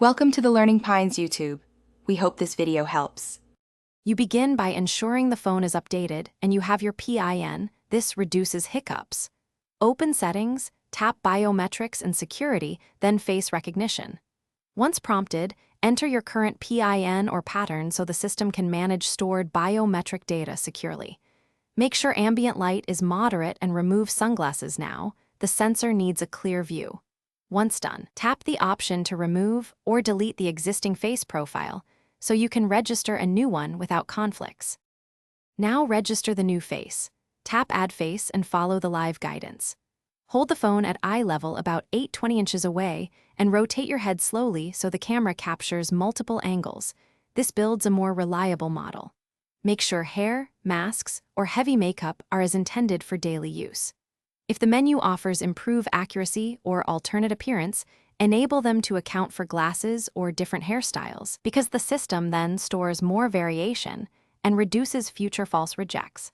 Welcome to the Learning Pines YouTube. We hope this video helps. You begin by ensuring the phone is updated and you have your PIN. This reduces hiccups. Open Settings, tap Biometrics and Security, then Face Recognition. Once prompted, enter your current PIN or pattern so the system can manage stored biometric data securely. Make sure ambient light is moderate and remove sunglasses now. The sensor needs a clear view. Once done, tap the option to remove or delete the existing face profile so you can register a new one without conflicts. Now register the new face. Tap Add Face and follow the live guidance. Hold the phone at eye level about 8-20 inches away and rotate your head slowly so the camera captures multiple angles. This builds a more reliable model. Make sure hair, masks, or heavy makeup are as intended for daily use. If the menu offers improve accuracy or alternate appearance, enable them to account for glasses or different hairstyles, because the system then stores more variation and reduces future false rejects.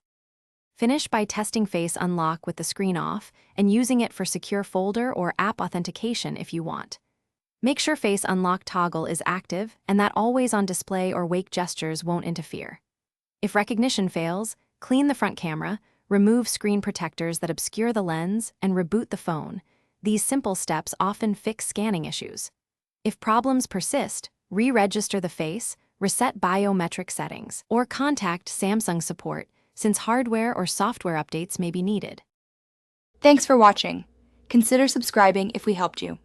Finish by testing Face Unlock with the screen off and using it for secure folder or app authentication if you want. Make sure Face Unlock toggle is active and that always on display or wake gestures won't interfere. If recognition fails, clean the front camera, remove screen protectors that obscure the lens, and reboot the phone. These simple steps often fix scanning issues. If problems persist, re-register the face, reset biometric settings, or contact Samsung support since hardware or software updates may be needed. Thanks for watching. Consider subscribing if we helped you.